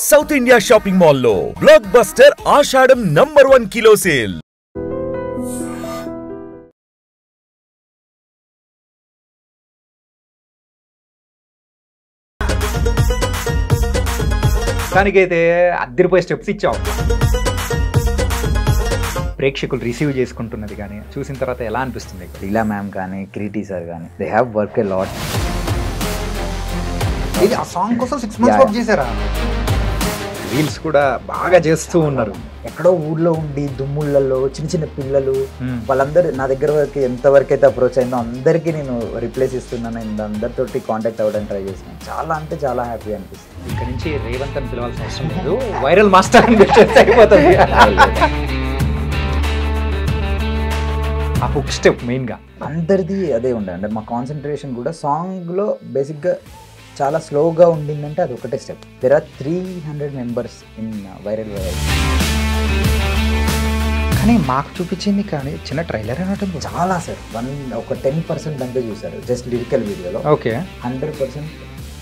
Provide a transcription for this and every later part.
South India shopping mall లో block buster ఆషాఢం #1 kilo sale. దానికైతే అద్దరిపోయే steps ఇచ్చావు. ప్రేక్షకులు రిసీవ్ చేసుకుంటున్నది కానీ చూసిన తర్వాత ఎలా అనిపిస్తుంది? లీలా మ్యామ్ కానీ క్రీటీ సార్ కానీ they have work a lot. ఇది ఆ సాంగ్ కోసం 6 months వర్క్ చేశారా? రీల్స్ కూడా బాగా చేస్తూ ఉన్నారు. ఎక్కడో ఊర్లో ఉండి దుమ్ముళ్ళల్లో చిన్న చిన్న పిల్లలు వాళ్ళందరూ నా దగ్గర వరకు ఎంతవరకు అయితే అప్రోచ్ అయిందో అందరికీ నేను రిప్లేస్ ఇస్తున్నాను. అందరితోటి కాంటాక్ట్ అవ్వడానికి ట్రై చేస్తున్నాను. చాలా అంటే చాలా హ్యాపీ అనిపిస్తుంది. ఇక్కడ నుంచి రేవంత్ అని పిలవాల్సిన అవసరం లేదు, వైరల్ మాస్టర్ అని పెట్టేస్తే అయిపోతుంది. ఆ హుక్ స్టెప్ మెయిన్గా అందరిది అదే ఉండే. అంటే మా కాన్సన్ట్రేషన్ కూడా సాంగ్లో బేసిక్గా చాలా స్లోగా ఉండిందంటే అది ఒకటే step. There are 300 members in viral. కానీ మాకు చూపించింది కానీ చిన్న ట్రైలర్ అన్నట్టు చాలా సార్. ఒక 10% అంతే చూసారు జస్ట్ లిరికల్ వీడియోలో. ఓకే, 100%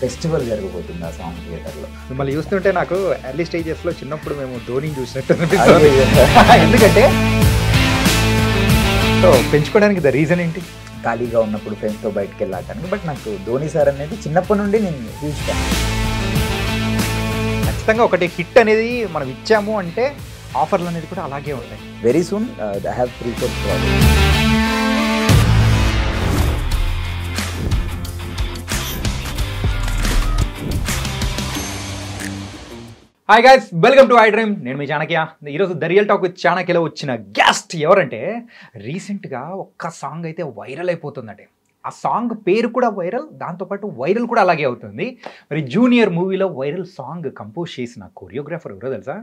ఫెస్టివల్ జరగబోతుంది ఆ సాంగ్ థియేటర్లో. మిమ్మల్ని చూస్తుంటే నాకు ఎర్లీ స్టేజెస్లో చిన్నప్పుడు మేము ధోని చూసినట్టు అనిపిస్తుంది. ఎందుకంటే సో పెంచుకోవడానికి ద రీజన్ ఏంటి? ఖాళీగా ఉన్నప్పుడు ఫ్రెండ్స్తో బయటకు వెళ్ళాటానికి. బట్ నాకు ధోని సార్ అనేది చిన్నప్పటి నుండి నేను హ్యూజ్ ఫ్యాన్. ఖచ్చితంగా ఒకటి హిట్ అనేది మనం ఇచ్చాము అంటే ఆఫర్లు అనేది కూడా అలాగే ఉంటాయి. Very soon I have 3-4 projects. Hi guys, welcome to I dream. నేను మీ చాణక్య. ఈరోజు ద రియల్ టాక్ విత్ చాణక్యలో వచ్చిన గెస్ట్ ఎవరంటే రీసెంట్గా ఒక్క సాంగ్ అయితే వైరల్ అయిపోతుందండి. ఆ సాంగ్ పేరు కూడా వైరల్, దాంతోపాటు వైరల్ కూడా అలాగే అవుతుంది. మరి జూనియర్ మూవీలో వైరల్ సాంగ్ కంపోజ్ చేసిన కొరియోగ్రాఫర్ ఎవరో తెలుసా?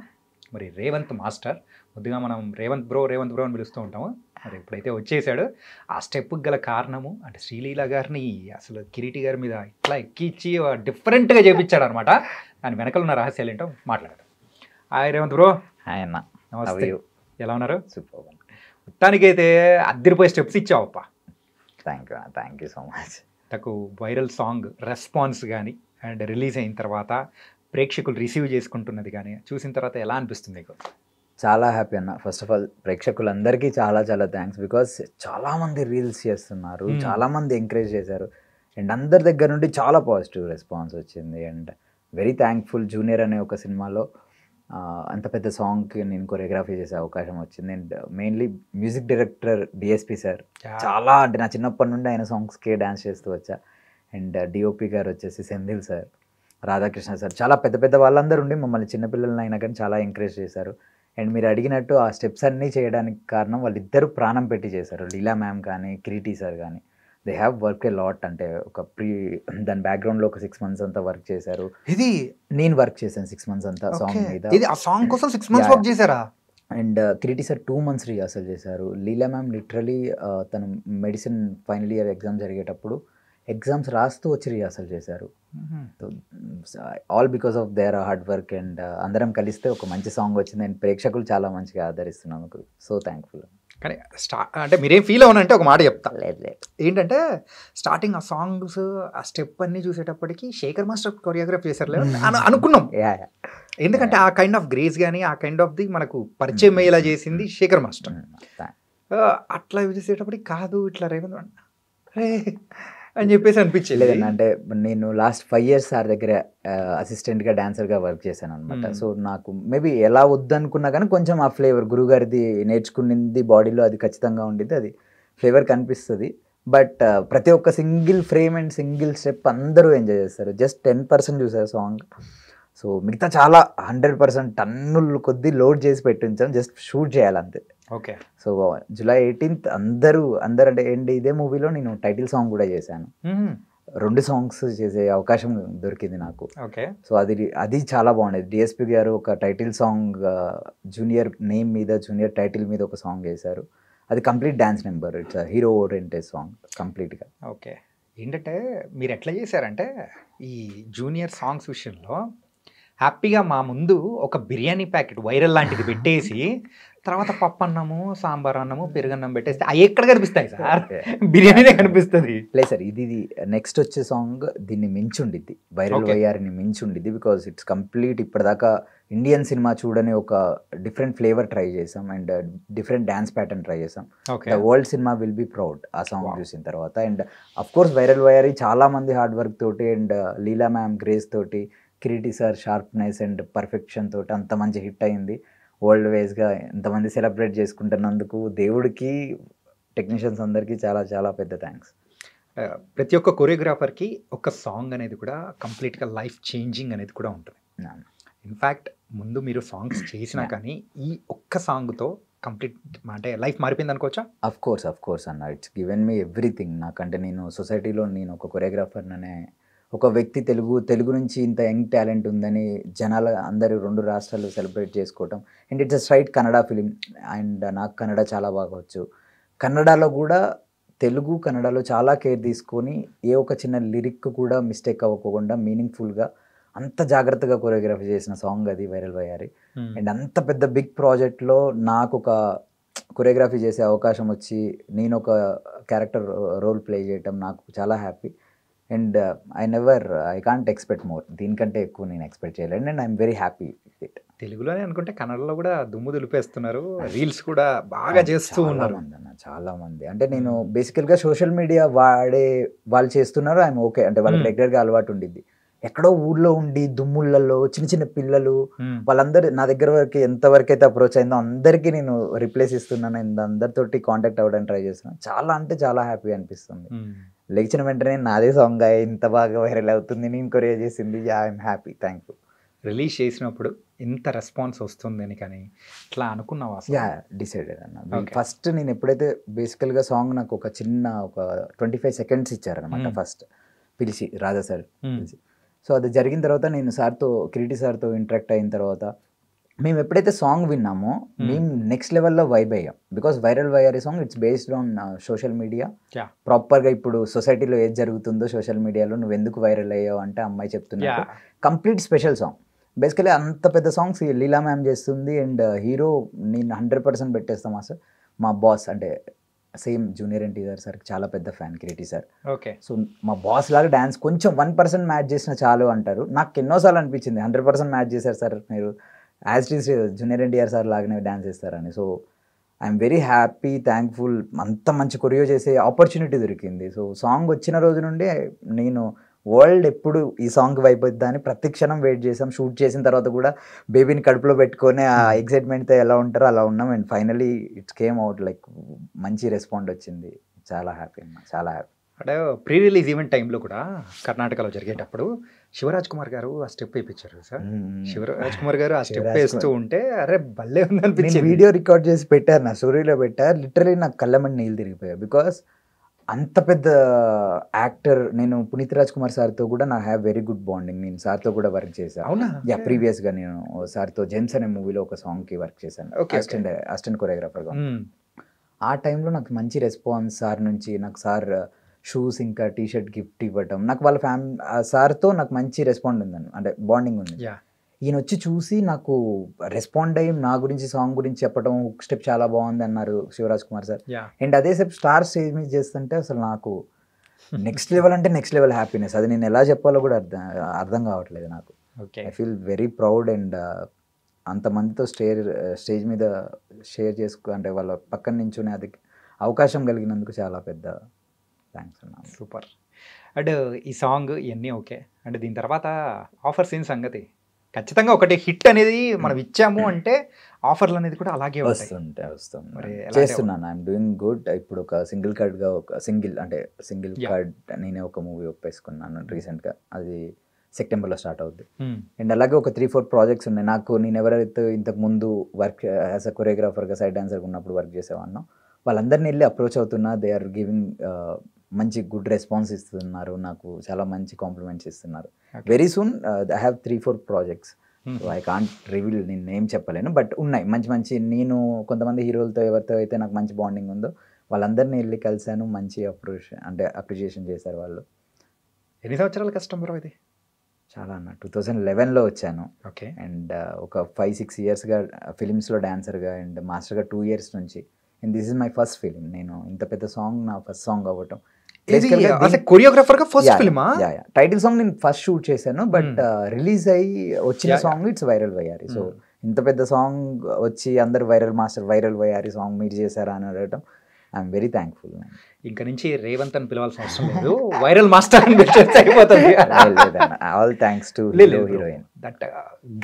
మరి రేవంత్ మాస్టర్. ముద్దుగా మనం రేవంత్ బ్రో అని పిలుస్తూ ఉంటాము. మరి ఎప్పుడైతే వచ్చేసాడు ఆ స్టెప్కి గల కారణము అంటే శ్రీలీల గారిని అసలు కిరీటి గారి మీద ఇట్లా ఎక్కించి డిఫరెంట్గా చేపించాడు అనమాట. దాని వెనకాల ఉన్న రహస్యాలు ఏంటో మాట్లాడదాం. Hi Revanth bro. హాయ్ అన్న, నమస్తే. ఎలా ఉన్నారు? సూపర్. మొత్తానికైతే అద్దరిపోయే స్టెప్స్ ఇచ్చావప్ప. Thank you so much. నాకు వైరల్ సాంగ్ రెస్పాన్స్ కానీ అండ్ రిలీజ్ అయిన తర్వాత ప్రేక్షకులు రిసీవ్ చేసుకుంటున్నది కానీ చూసిన తర్వాత ఎలా అనిపిస్తుంది మీకు? చాలా హ్యాపీ అన్న. ఫస్ట్ ఆఫ్ ఆల్ ప్రేక్షకులందరికీ చాలా చాలా థ్యాంక్స్. బికాస్ చాలామంది రీల్స్ చేస్తున్నారు, చాలామంది ఎంకరేజ్ చేశారు అండ్ అందరి దగ్గర నుండి చాలా పాజిటివ్ రెస్పాన్స్ వచ్చింది. And very thankful. జూనియర్ అనే ఒక సినిమాలో అంత పెద్ద సాంగ్కి నేను కొరియోగ్రఫీ చేసే అవకాశం వచ్చింది. And mainly music director DSP sir చాలా అంటే నా చిన్నప్పటి నుండి ఆయన సాంగ్స్కే డ్యాన్స్ చేస్తూ వచ్చా. అండ్ డిఓపి గారు వచ్చేసి సెంధిల్ సార్, రాధాకృష్ణ సార్, చాలా పెద్ద పెద్ద వాళ్ళందరూ ఉండి మమ్మల్ని చిన్నపిల్లలని అయినా కానీ చాలా ఎంకరేజ్ చేశారు. అండ్ మీరు అడిగినట్టు ఆ స్టెప్స్ అన్నీ చేయడానికి కారణం వాళ్ళిద్దరూ ప్రాణం పెట్టి చేశారు. లీలా మ్యామ్ కానీ క్రీటీ సార్ కానీ they have work a lot. అంటే ఒక దాని బ్యాక్గ్రౌండ్లో ఒక 6 months అంతా వర్క్ చేశారు. ఇది నేను వర్క్ చేశాను 6 months అంతా సాంగ్ మీద. ఇది ఆ సాంగ్ కోసం 6 months వర్క్ చేశారా? అండ్ క్రీటీ సార్ 2 months రిహార్సల్ చేశారు. లీలా మ్యామ్ లిటరలీ తను మెడిసిన్ ఫైనల్ ఇయర్ ఎగ్జామ్ జరిగేటప్పుడు ఎగ్జామ్స్ రాస్తూ వచ్చి రిహార్సల్ చేశారు. All because of their hard work. And అందరం కలిస్తే ఒక మంచి సాంగ్ వచ్చింది అండ్ ప్రేక్షకులు చాలా మంచిగా ఆదరిస్తున్నందుకు సో థ్యాంక్ఫుల్. కానీ అంటే మీరేం ఫీల్ అవునంటే ఒక మాట చెప్తా. లేదు ఏంటంటే స్టార్టింగ్ ఆ సాంగ్స్ ఆ స్టెప్ అన్నీ చూసేటప్పటికి శేఖర్ మాస్టర్ కొరియోగ్రాఫ్ చేశారు అనుకున్నాం. ఎందుకంటే ఆ కైండ్ ఆఫ్ గ్రేస్ కానీ ఆ కైండ్ ఆఫ్ ది మనకు పరిచయం అయ్యేలా చేసింది శేఖర్ మాస్టర్. అట్లా చూసేటప్పటికి కాదు ఇట్లా రేవంత్ అని చెప్పేసి అనిపించేది. లేదండి, అంటే నేను లాస్ట్ 5 years సార్ దగ్గర అసిస్టెంట్గా డాన్సర్గా వర్క్ చేశాను అనమాట. సో నాకు మేబీ ఎలా వద్దనుకున్నా కానీ కొంచెం ఆ ఫ్లేవర్ గురుగారిది నేర్చుకునింది బాడీలో అది ఖచ్చితంగా ఉండింది. అది ఫ్లేవర్ కనిపిస్తుంది. బట్ ప్రతి ఒక్క single frame and single step అందరూ ఎంజాయ్ చేస్తారు. జస్ట్ 10% చూసారు సాంగ్. సో మిగతా చాలా 100% టన్నులు కొద్దీ లోడ్ చేసి పెట్టించాం. జస్ట్ షూట్ చేయాలంతే. ఓకే. సో July 18th అందరూ అంటే ఏంటి ఇదే మూవీలో నేను టైటిల్ సాంగ్ కూడా చేశాను. 2 songs చేసే అవకాశం దొరికింది నాకు. ఓకే. సో అది చాలా బాగుండేది. డిఎస్పి గారు ఒక టైటిల్ సాంగ్ జూనియర్ నేమ్ మీద జూనియర్ టైటిల్ మీద ఒక సాంగ్ చేశారు. అది complete dance number. It's hero oriented song కంప్లీట్గా. ఓకే. ఏంటంటే మీరు ఎట్లా చేశారంటే ఈ జూనియర్ సాంగ్స్ విషయంలో హ్యాపీగా మా ముందు ఒక బిర్యానీ ప్యాకెట్ వైరల్ లాంటిది పెట్టేసి తర్వాత పప్పు అన్నము, సాంబార్ అన్నము, పెరుగన్నం పెట్టేస్తే అవి ఎక్కడ కనిపిస్తాయి సార్? బిర్యానీనే కనిపిస్తుంది. లేదు సార్, ఇది నెక్స్ట్ వచ్చే సాంగ్ దీన్ని మించి ఉండిద్ది, వైరల్ Okay. వైఆర్ని మించి ఉండిద్ది. బికాస్ ఇట్స్ కంప్లీట్ ఇప్పటిదాకా ఇండియన్ సినిమా చూడని ఒక డిఫరెంట్ ఫ్లేవర్ ట్రై చేసాం and different dance pattern try చేసాం. Okay. The world cinema will be proud ఆ సాంగ్ Wow. చూసిన తర్వాత. అండ్ అఫ్ కోర్స్ వైరల్ వైఆర్ చాలా మంది హార్డ్ వర్క్ తోటి అండ్ లీలా మ్యామ్ గ్రేస్ తోటి, Kireeti sir sharpness and perfection తోటి అంత మంచి హిట్ అయింది. వరల్డ్ వైజ్గా ఎంతమంది సెలబ్రేట్ చేసుకుంటున్నందుకు దేవుడికి, టెక్నీషియన్స్ అందరికీ చాలా చాలా పెద్ద థ్యాంక్స్. ప్రతి ఒక్క కొరియోగ్రాఫర్కి ఒక సాంగ్ అనేది కూడా కంప్లీట్గా లైఫ్ చేంజింగ్ అనేది కూడా ఉంటుంది. ఇన్ఫ్యాక్ట్ ముందు మీరు సాంగ్స్ చేసినా కానీ ఈ ఒక్క సాంగ్తో కంప్లీట్ అంటే లైఫ్ మారిపోయింది అనుకోవచ్చా? అఫ్ కోర్స్ అన్న, ఇట్స్ గివెన్ మీ ఎవ్రీథింగ్. నాకంటే నేను సొసైటీలో నేను ఒక కొరియోగ్రాఫర్ అనే ఒక వ్యక్తి తెలుగు నుంచి ఇంత యంగ్ టాలెంట్ ఉందని జనాల అందరూ 2 రాష్ట్రాలు సెలబ్రేట్ చేసుకోవటం. And it's a straight Kannada film and నాకు కన్నడ చాలా బాగా వచ్చు. కన్నడలో కూడా కన్నడలో చాలా కేర్ తీసుకొని ఏ ఒక చిన్న లిరిక్ కూడా మిస్టేక్ అవ్వకుండా మీనింగ్ఫుల్గా అంత జాగ్రత్తగా కొరియోగ్రఫీ చేసిన సాంగ్ అది వైరల్ వైఆర్. అండ్ అంత పెద్ద బిగ్ ప్రాజెక్ట్లో నాకు ఒక కొరియోగ్రఫీ చేసే అవకాశం వచ్చి నేను ఒక క్యారెక్టర్ రోల్ ప్లే చేయటం నాకు చాలా happy. And I can't expect more. దీనికంటే ఎక్కువ నేను ఎక్స్పెక్ట్ చేయలేను and I'm very happy with it. తెలుగులోనే అనుకుంటే కన్నడలో కూడా దుమ్ము దులిపేస్తున్నారు, రీల్స్ కూడా బాగా చేస్తూ ఉన్నారు చాలా మంది. అంటే నేను బేసికల్గా సోషల్ మీడియా వాళ్ళు చేస్తున్నారు, ఐఎమ్ ఓకే. అంటే వాళ్ళకి రెగ్యులర్గా అలవాటు ఉండిద్ది. ఎక్కడో ఊర్లో ఉండి దుమ్ముళ్ళలో చిన్న పిల్లలు వాళ్ళందరూ నా దగ్గర వరకు ఎంతవరకు అయితే అప్రోచ్ అయిందో అందరికీ నేను రిప్లేస్ ఇస్తున్నాను అండ్ అందరితోటి కాంటాక్ట్ అవ్వడానికి ట్రై చేస్తున్నాను. చాలా అంటే చాలా హ్యాపీ అనిపిస్తుంది. లేచిన వెంటనే నాదే సాంగ్ ఇంత బాగా వైరల్ అవుతుంది, నేను కొరియా చేసింది, ఐఎమ్ హ్యాపీ, థ్యాంక్ఫుల్. రిలీజ్ చేసినప్పుడు ఇంత రెస్పాన్స్ వస్తుందని కానీ ఇట్లా అనుకున్నావా? డిసైడెడ్ అన్న. ఫస్ట్ నేను ఎప్పుడైతే బేసికల్గా సాంగ్ నాకు ఒక 25 seconds ఇచ్చారనమాట ఫస్ట్ పిలిచి, రాజా సార్ పిలిచి. సో అది జరిగిన తర్వాత నేను కిరీటి సార్తో ఇంటరాక్ట్ అయిన తర్వాత మేము ఎప్పుడైతే సాంగ్ విన్నామో మేము నెక్స్ట్ లెవెల్లో వైబ్ అయ్యాం. బికాస్ వైరల్ వైఆర్ song it's based on social media. ప్రాపర్గా ఇప్పుడు సొసైటీలో ఏది జరుగుతుందో సోషల్ మీడియాలో నువ్వు ఎందుకు వైరల్ అయ్యావు అంటే అమ్మాయి చెప్తున్నా. Complete special song. బేసికలీ అంత పెద్ద సాంగ్స్ లీలా మ్యామ్ చేస్తుంది అండ్ హీరో నేను 100% పెట్టేస్తాం అసలు. మా బాస్ అంటే సేమ్ జూనియర్ ఎన్టీఆర్ సార్కి చాలా పెద్ద fan Kireeti sir. Okay. So మా బాస్ లాగా డ్యాన్స్ కొంచెం 1% మ్యాచ్ చేసిన చాలు అంటారు. నాకు ఎన్నోసార్లు అనిపించింది 100% మ్యాచ్ చేశారు సార్ మీరు, as it is junior NTR sir లాగానే డ్యాన్స్ చేస్తారని. So I'm very happy, thankful. అంత మంచి కొరియో చేసే ఆపర్చునిటీ దొరికింది. సో సాంగ్ వచ్చిన రోజు నుండి నేను వరల్డ్ ఎప్పుడు ఈ సాంగ్ అయిపోద్దా అని ప్రతి క్షణం వెయిట్ చేసాం. షూట్ చేసిన తర్వాత కూడా బేబీని కడుపులో పెట్టుకొని ఆ ఎక్సైట్మెంట్తో ఎలా ఉంటారో అలా ఉన్నాం. And finally it's came out like మంచి రెస్పాండ్ వచ్చింది. చాలా హ్యాపీ అన్న, చాలా హ్యాపీ. అంటే ప్రీ రిలీజ్ ఈవెంట్ టైంలో కూడా కర్ణాటకలో జరిగేటప్పుడు శివరాజ్ కుమార్ గారు ఆ స్టెప్ వేయించారు సార్. శివరాజ్ కుమార్ గారు ఆ స్టెప్ వేస్తూ ఉంటే అరే భలే ఉంది అనిపించింది. వీడియో రికార్డ్ చేసి పెట్టారు, నా స్టోరీలో పెట్టారు. లిటరలీ నాకు కళ్ళమని నీళ్ళు తిరిగిపోయాయి. బికాస్ అంత పెద్ద యాక్టర్. నేను పునీత్ రాజ్ కుమార్ సార్తో కూడా నా హ్యావ్ వెరీ గుడ్ బాండింగ్. నేను సార్తో కూడా వర్క్ చేశాను. అవునా? ప్రీవియస్గా నేను సార్తో జెమ్స్ అనే మూవీలో ఒక సాంగ్కి వర్క్ చేశాను, అసిస్టెంట్ కొరియోగ్రాఫర్గా. ఆ టైంలో నాకు మంచి రెస్పాన్స్ సార్ నుంచి. నాకు సార్ షూస్ ఇంకా టీషర్ట్ గిఫ్ట్ ఇవ్వటం, నాకు వాళ్ళ సార్తో నాకు మంచి రెస్పాండ్ ఉందని, అంటే బాండింగ్ ఉంది. ఈయన వచ్చి చూసి నాకు రెస్పాండ్ అయ్యి నా గురించి సాంగ్ గురించి చెప్పడం, స్టెప్ చాలా బాగుంది అన్నారు శివరాజ్ కుమార్ సార్. అండ్ అదే స్టెప్ స్టార్ స్టేజ్ మీద చేస్తుంటే అసలు నాకు నెక్స్ట్ లెవెల్ అంటే నెక్స్ట్ లెవెల్ హ్యాపీనెస్. అది నేను ఎలా చెప్పాలో కూడా అర్థం కావట్లేదు నాకు. I feel very proud. And అంతమందితో స్టేజ్ మీద షేర్ అంటే వాళ్ళ పక్కన నించునే అది అవకాశం కలిగినందుకు చాలా పెద్ద థ్యాంక్స్ అన్నా. సూపర్. అండ్ ఈ సాంగ్ ఇవన్నీ ఓకే. అంటే దీని తర్వాత ఆఫర్స్ ఏం సంగతి? ఖచ్చితంగా ఒకటి హిట్ అనేది మనం ఇచ్చాము అంటే ఆఫర్లు అనేది కూడా అలాగే వస్తుంది. చేస్తున్నాను, ఐఎమ్ డూయింగ్ గుడ్. ఇప్పుడు ఒక సింగిల్ కార్డ్ నేనే ఒక మూవీ ఒప్పేసుకున్నాను రీసెంట్గా. అది సెప్టెంబర్లో స్టార్ట్ అవుద్ది. అండ్ అలాగే ఒక 3-4 ప్రాజెక్ట్స్ ఉన్నాయి నాకు. నేను ఎవరైతే ఇంతకు ముందు వర్క్ యాజ్ అ కొరియోగ్రాఫర్గా సైడ్ డాన్సర్గా ఉన్నప్పుడు వర్క్ చేసేవాడినో వాళ్ళందరినీ వెళ్ళి అప్రోచ్ అవుతున్నా. దే ఆర్ గివింగ్ మంచి గుడ్ రెస్పాన్స్ ఇస్తున్నారు, నాకు చాలా మంచి కాంప్లిమెంట్స్ ఇస్తున్నారు. Very soon I have 3-4 projects. I can't reveal, నేను ఏం చెప్పలేను, బట్ ఉన్నాయి మంచి. నేను కొంతమంది హీరోలతో ఎవరితో అయితే నాకు మంచి బాండింగ్ ఉందో వాళ్ళందరినీ వెళ్ళి కలిశాను. మంచి అప్రిషియేషన్ చేశారు వాళ్ళు. ఎన్ని సంవత్సరాల కష్టం బ్రో ఇది? చాలా అన్న 2011లో వచ్చాను. ఓకే. అండ్ ఒక 5-6 ఇయర్స్గా ఫిలిమ్స్లో డాన్సర్గా అండ్ మాస్టర్గా 2 ఇయర్స్ నుంచి. And this is my first film. నేను ఇంత పెద్ద సాంగ్ నా ఫస్ట్ సాంగ్ అవ్వటం. కొరియోగ్రాఫర్ గా ఫస్ట్ ఫిల్మా? టైటిల్ సాంగ్ నేను ఫస్ట్ షూట్ చేశాను, బట్ రిలీజ్ అయ్యి వచ్చిన సాంగ్ ఇట్స్ వైరల్ వయ్యారి. సో ఇంత పెద్ద సాంగ్ వచ్చి అందరు viral master viral Vayyari song మీరు చేశారా అని అడగటం ఐఎమ్ వెరీ థ్యాంక్ఫుల్. ఇంకా నుంచి రేవంత్ అని పిలవాల్సిన అవసరం లేదు, వైరల్ మాస్టర్ అని అయిపోతుంది. All thanks to heroine. That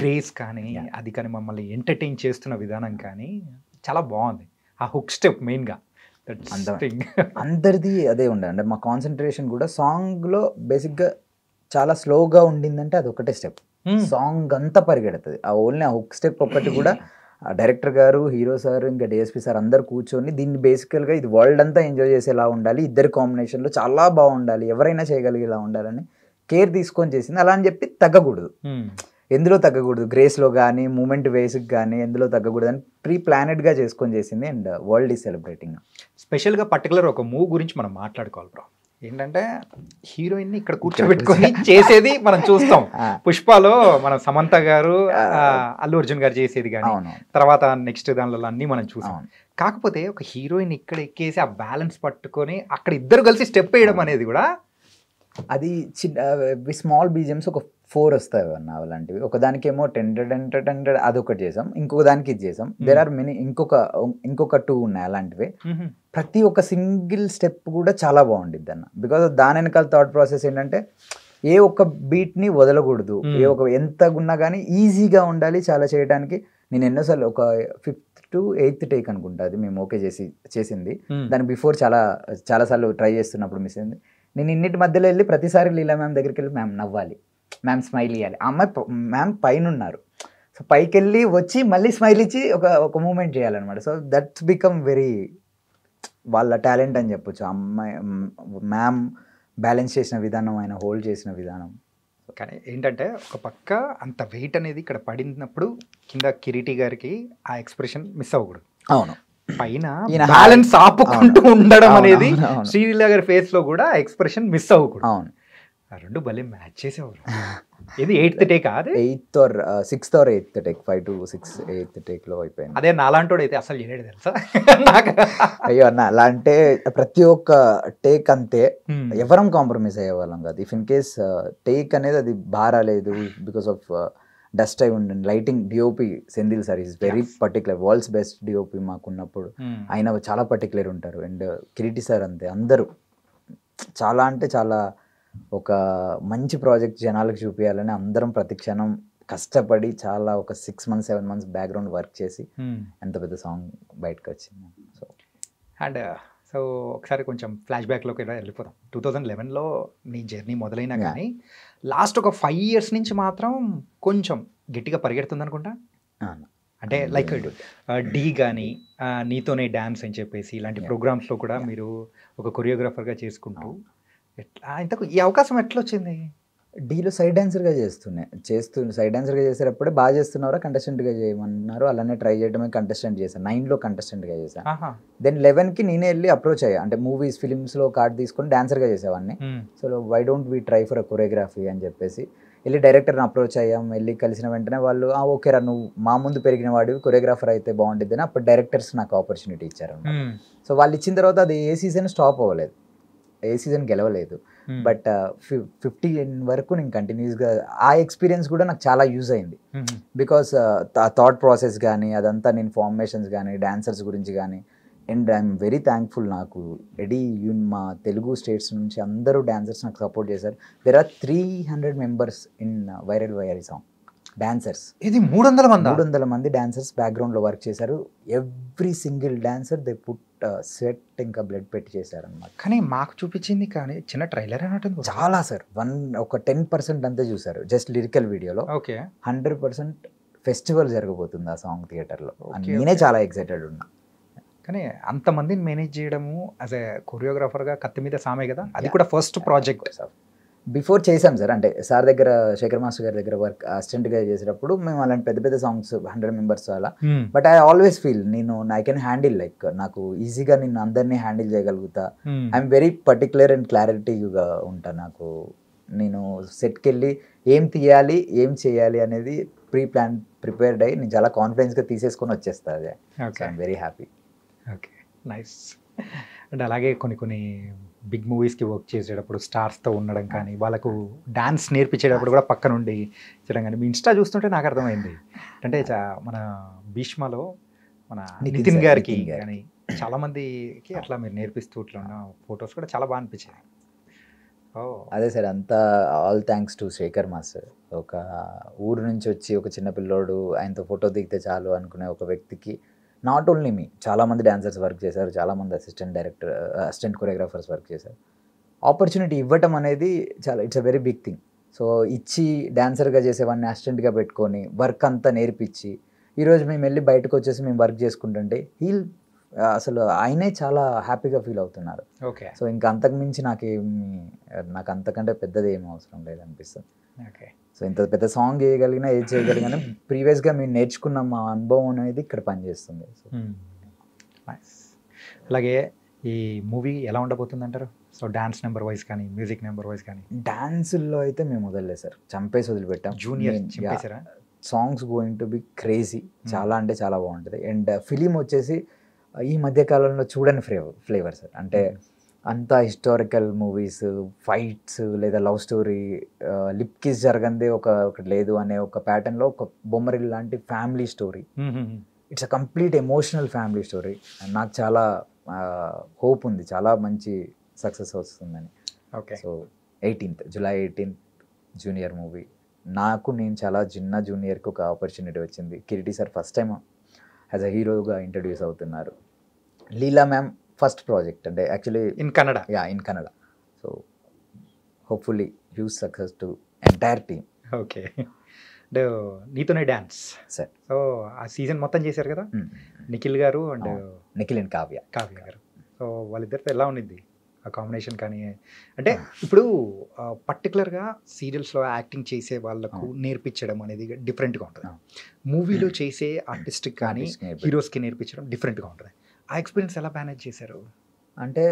grace కానీ అది కానీ మమ్మల్ని ఎంటర్టైన్ చేస్తున్న విధానం కానీ చాలా బాగుంది. ఆ హుక్ స్టెప్ మెయిన్ గా అందరిది అదే ఉండే. అంటే మా కాన్సన్ట్రేషన్ కూడా సాంగ్లో బేసిక్గా చాలా స్లోగా ఉండిందంటే అది ఒకటే స్టెప్, సాంగ్ అంతా పరిగెడుతుంది. ఆ ఓన్లీ ఆ హుక్ స్టెప్ ఒకటి కూడా డైరెక్టర్ గారు, హీరో సార్, ఇంకా డిఎస్పీ సార్ అందరు కూర్చొని దీన్ని బేసికల్గా ఇది వరల్డ్ అంతా ఎంజాయ్ చేసేలా ఉండాలి, ఇద్దరి కాంబినేషన్లో చాలా బాగుండాలి, ఎవరైనా చేయగలిగేలా ఉండాలని కేర్ తీసుకొని చేసింది. అలా అని చెప్పి తగ్గకూడదు, ఎందులో తగ్గకూడదు, గ్రేస్లో కానీ మూమెంట్ వేస్కి కానీ ఎందులో తగ్గకూడదు అని ప్రీ ప్లానెడ్గా చేసుకొని చేసింది. And world is celebrating. స్పెషల్గా పర్టికులర్ ఒక మూవ్ గురించి మనం మాట్లాడుకోవాలి బ్రో. ఏంటంటే హీరోయిన్ని ఇక్కడ కూర్చోబెట్టుకొని చేసేది మనం చూస్తాం. పుష్పలో మన సమంత గారు, అల్లు అర్జున్ గారు చేసేది కానీ తర్వాత నెక్స్ట్ దానిలో అన్ని మనం చూసాం. కాకపోతే ఒక హీరోయిన్ ఇక్కడ ఎక్కేసి ఆ బ్యాలెన్స్ పట్టుకొని అక్కడ ఇద్దరు కలిసి స్టెప్ వేయడం అనేది కూడా అది స్మాల్ బీజిఎమ్స్ ఒక 4 వస్తాయి అన్న అలాంటివి. ఒకదానికేమో టెండెడ్ అదొకటి చేసాం, ఇంకొక దానికి ఇది చేసాం. దేర్ ఆర్ మెనీ ఇంకొక 2 ఉన్నాయి అలాంటివి. ప్రతి ఒక్క సింగిల్ స్టెప్ కూడా చాలా బాగుండిద్ది అన్న. బికాస్ దాని వెనకాల థాట్ ప్రాసెస్ ఏంటంటే ఏ ఒక్క బీట్ని వదలకూడదు, ఏ ఒక ఎంత ఉన్నా కానీ ఈజీగా ఉండాలి చాలా చేయడానికి. నేను ఎన్నోసార్లు ఒక 5th to 8th టేక్ అనుకుంటా అది మేము ఓకే చేసింది. దాని బిఫోర్ చాలాసార్లు ట్రై చేస్తున్నప్పుడు మిస్ అయింది. నేను ఇన్నిటి మధ్యలో వెళ్ళి ప్రతిసారి లీలా మ్యామ్ దగ్గరికి వెళ్ళి మ్యామ్ నవ్వాలి, మ్యామ్ స్మైల్ ఇవ్వాలి. ఆ అమ్మాయి మ్యామ్ పైన ఉన్నారు, సో పైకి వెళ్ళి వచ్చి మళ్ళీ స్మైల్ ఇచ్చి ఒక మూమెంట్ చేయాలన్నమాట. సో దట్స్ బికమ్ వెరీ వాళ్ళ టాలెంట్ అని చెప్పొచ్చు. అమ్మాయి మ్యామ్ బ్యాలెన్స్ చేసిన విధానం, ఆయన హోల్డ్ చేసిన విధానం. కానీ ఏంటంటే ఒక పక్క అంత వెయిట్ అనేది ఇక్కడ పడినప్పుడు కింద కిరీటి గారికి ఆ ఎక్స్ప్రెషన్ మిస్ అవ్వకూడదు. అవును, పైన బ్యాలెన్స్ ఆపుకుంటూ ఉండడం అనేది శ్రీలీల గారి ఫేస్ లో కూడా ఎక్స్ప్రెషన్ మిస్ అవ్వకూడదు. అవును, ఆ రెండు భలే మ్యాచ్ చేసేవారు. ఇది 8th టేక్, అదే 8th or 6th or 8th take, 5 to 6 8th take లో అయిపోయింది. అదే నాలాంటోడు అయితే అసలు చేయలేడు తెలుసా. అయ్యో అన్న, అలా అంటే ప్రతి ఒక్క టేక్ అంతే, ఎవరం కాంప్రమైజ్ అయ్యేవాళ్ళం కాదు. ఇఫ్ ఇన్ కేస్ టేక్ అనేది అది బారాలేదు బికాస్ ఆఫ్ డస్ట్ అయి ఉండండి. Lighting DOP Senthil sir is very particular, world's best DOP మాకున్నప్పుడు. ఆయన చాలా పర్టికులర్ ఉంటారు. అండ్ కిరీటి సార్ అంతే, అందరూ చాలా అంటే చాలా ఒక మంచి ప్రాజెక్ట్ జనాలకు చూపించాలని అందరం ప్రతి క్షణం కష్టపడి చాలా ఒక 6 months 7 months బ్యాక్గ్రౌండ్ వర్క్ చేసి ఎంత పెద్ద సాంగ్ బయటకు వచ్చింది. సో అండ్ సో ఒకసారి కొంచెం ఫ్లాష్ బ్యాక్లోకి వెళ్ళిపోతాం. 2011లో నీ జర్నీ మొదలైనా కానీ లాస్ట్ ఒక 5 years నుంచి మాత్రం కొంచెం గట్టిగా పరిగెడుతుంది అనుకుంటా. అంటే లైక్ డి కానీ నీతోనే డ్యాన్స్ అని చెప్పేసి ఇలాంటి ప్రోగ్రామ్స్లో కూడా మీరు ఒక కొరియోగ్రాఫర్గా చేసుకుంటూ ఎట్లా ఇంతకు ఈ అవకాశం ఎట్లా వచ్చింది? డీలో సైడ్ డాన్సర్గా సైడ్ డాన్సర్గా చేసేటప్పుడే బాగా చేస్తున్నారా కంటెస్టెంట్గా చేయమన్నారు. అలానే ట్రై చేయడమే కంటెస్టెంట్ చేశాను. 9లో కంటెస్టెంట్గా చేశాను. దెన్ 11కి నేనే వెళ్ళి అప్రోచ్ అయ్యా. అంటే మూవీస్ ఫిలిమ్స్లో కార్డ్ తీసుకొని డాన్సర్గా చేసేవాడిని. So why don't we try for a choreography అని చెప్పేసి వెళ్ళి డైరెక్టర్ని అప్రోచ్ అయ్యాం. వెళ్ళి కలిసిన వెంటనే వాళ్ళు ఓకేరా నువ్వు మా ముందు పెరిగిన వాడివి, కొరియోగ్రాఫర్ అయితే బాగుంటుంది అని అప్పుడు డైరెక్టర్స్ నాకు ఆపర్చునిటీ ఇచ్చారు. సో వాళ్ళు ఇచ్చిన తర్వాత అది ఏ సీజన్ స్టాప్ అవ్వలేదు, ఏ సీజన్ గెలవలేదు. బట్ 15 వరకు నేను కంటిన్యూస్గా ఆ ఎక్స్పీరియన్స్ కూడా నాకు చాలా యూజ్ అయింది. బికాస్ ఆ థాట్ ప్రాసెస్ కానీ అదంతా నేను ఫార్మేషన్స్ కానీ డాన్సర్స్ గురించి కానీ. అండ్ ఐఎమ్ వెరీ థ్యాంక్ఫుల్, నాకు మా తెలుగు స్టేట్స్ నుంచి అందరూ డాన్సర్స్ నాకు సపోర్ట్ చేశారు. There are 300 members in viral Vayyari song dancers. ఇది 300 మంది డాన్సర్స్ బ్యాక్గ్రౌండ్లో వర్క్ చేశారు. Every single dancer they put sweat ఇంకా బ్లడ్ పెట్టి చేశారు అనమాట. కానీ మాకు చూపించింది కానీ చిన్న ట్రైలర్ అన్నట్టు చాలా సార్, ఒక 10% అంతే చూసారు జస్ట్ లిరికల్ వీడియోలో. ఓకే, 100% ఫెస్టివల్ జరగబోతుంది ఆ సాంగ్ థియేటర్లో. నేనే చాలా ఎక్సైటెడ్ ఉన్నా. కానీ అంతమందిని మేనేజ్ చేయడము యాజ్ ఎ కొరియోగ్రాఫర్గా కత్తి మీద సామే కదా, అది కూడా ఫస్ట్ ప్రాజెక్ట్. బిఫోర్ చేసాం సార్, అంటే సార్ దగ్గర శేఖర్ మాస్టర్ గారి దగ్గర వర్క్ అసిస్టెంట్గా చేసేటప్పుడు మేము అలాంటి పెద్ద పెద్ద సాంగ్స్ 100 members అలా. But I always feel I can handle, like నాకు ఈజీగా నేను అందరినీ హ్యాండిల్ చేయగలుగుతా. ఐఎమ్ వెరీ పర్టికులర్ అండ్ క్లారిటీగా ఉంటా. నాకు నేను సెట్కి వెళ్ళి ఏం తీయాలి ఏం చేయాలి అనేది ప్రిపేర్డ్ అయ్యి నేను చాలా కాన్ఫిడెన్స్గా తీసేసుకొని వచ్చేస్తాను. అదే I'm very happy. Okay, nice. అంటే అలాగే కొన్ని బిగ్ మూవీస్కి వర్క్ చేసేటప్పుడు స్టార్స్తో ఉండడం కానీ, వాళ్ళకు డాన్స్ నేర్పించేటప్పుడు కూడా పక్క నుండి చేయడం కానీ, మీ ఇన్స్టా చూస్తుంటే నాకు అర్థమైంది. అంటే మన భీష్మలో మన నితిన్ గారికి కానీ చాలామందికి అట్లా మీరు నేర్పిస్తూ ఇట్లా ఉన్న ఫొటోస్ కూడా చాలా బాగా అనిపించాయి. అదే సార్, అంతా all thanks to Shekhar master. ఒక ఊరు నుంచి వచ్చి ఒక చిన్న పిల్లోడు ఆయనతో ఫోటో దిగితే చాలు అనుకునే ఒక వ్యక్తికి, నాట్ ఓన్లీ మీ, చాలామంది డాన్సర్స్ వర్క్ చేశారు, చాలామంది అసిస్టెంట్ కొరియోగ్రాఫర్స్ వర్క్ చేశారు. ఆపర్చునిటీ ఇవ్వటం అనేది చాలా it's a very big thing. So ఇచ్చి డాన్సర్గా చేసేవాడిని అసిస్టెంట్గా పెట్టుకొని వర్క్ అంతా నేర్పించి ఈరోజు మేము వెళ్ళి బయటకు వచ్చేసి మేము వర్క్ చేసుకుంటుంటే అసలు ఆయనే చాలా హ్యాపీగా ఫీల్ అవుతున్నారు. ఓకే. సో ఇంకా అంతకుమించి నాకు అంతకంటే పెద్దది ఏం అవసరం లేదనిపిస్తుంది. ఓకే. సో ఇంత పెద్ద సాంగ్ చేయగలిగినా ఏది చేయగలిగినా ప్రీవియస్గా మేము నేర్చుకున్న మా అనుభవం అనేది ఇక్కడ పనిచేస్తుంది. సో అలాగే ఈ మూవీ ఎలా ఉండబోతుంది అంటారు? సో డాన్స్ నెంబర్ వైజ్ కానీ, మ్యూజిక్ నెంబర్ వైజ్ కానీ. డాన్సుల్లో అయితే మేము వదలలేదు సార్, చంపేసి వదిలిపెట్టాం. Junior songs going to be crazy, చాలా అంటే చాలా బాగుంటుంది. అండ్ ఫిలిం వచ్చేసి ఈ మధ్యకాలంలో చూడని ఫ్లేవర్ సార్. అంటే అంతా హిస్టారికల్ మూవీస్, ఫైట్స్ లేదా లవ్ స్టోరీ, లిప్ కిస్ జరగందే ఒకటి లేదు అనే ఒక ప్యాటర్న్లో ఒక బొమ్మరిల్ లాంటి family story. It's a complete emotional family story. నాకు చాలా హోప్ ఉంది, చాలా మంచి సక్సెస్ వస్తుందని. Okay. So July 18th Junior movie. నేను చాలా చిన్న జూనియర్కి ఒక ఆపర్చునిటీ వచ్చింది. Kireeti sir first time as a హీరోగా ఇంట్రడ్యూస్ అవుతున్నారు. లీలా మ్యామ్ ఫస్ట్ ప్రాజెక్ట్, అంటే actually in Kannada. In Kannada. So hopefully huge success to entire team. Okay. అంటే నీతోనే డ్యాన్స్ సార్. సో ఆ సీజన్ మొత్తం చేశారు కదా నిఖిల్ గారు అండ్ నిఖిల్ అండ్ కావ్య గారు. సో వాళ్ళిద్దరితో ఎలా ఉండింది ఆ కాంబినేషన్? కానీ అంటే ఇప్పుడు పర్టికులర్గా సీరియల్స్లో యాక్టింగ్ చేసే వాళ్ళకు నేర్పించడం అనేది డిఫరెంట్గా ఉంటుంది. మూవీలో చేసే ఆర్టిస్ట్కి కానీ హీరోస్కి నేర్పించడం డిఫరెంట్గా ఉంటుంది. ఆ ఎక్స్పీరియన్స్ ఎలా మేనేజ్ చేశారు? అంటే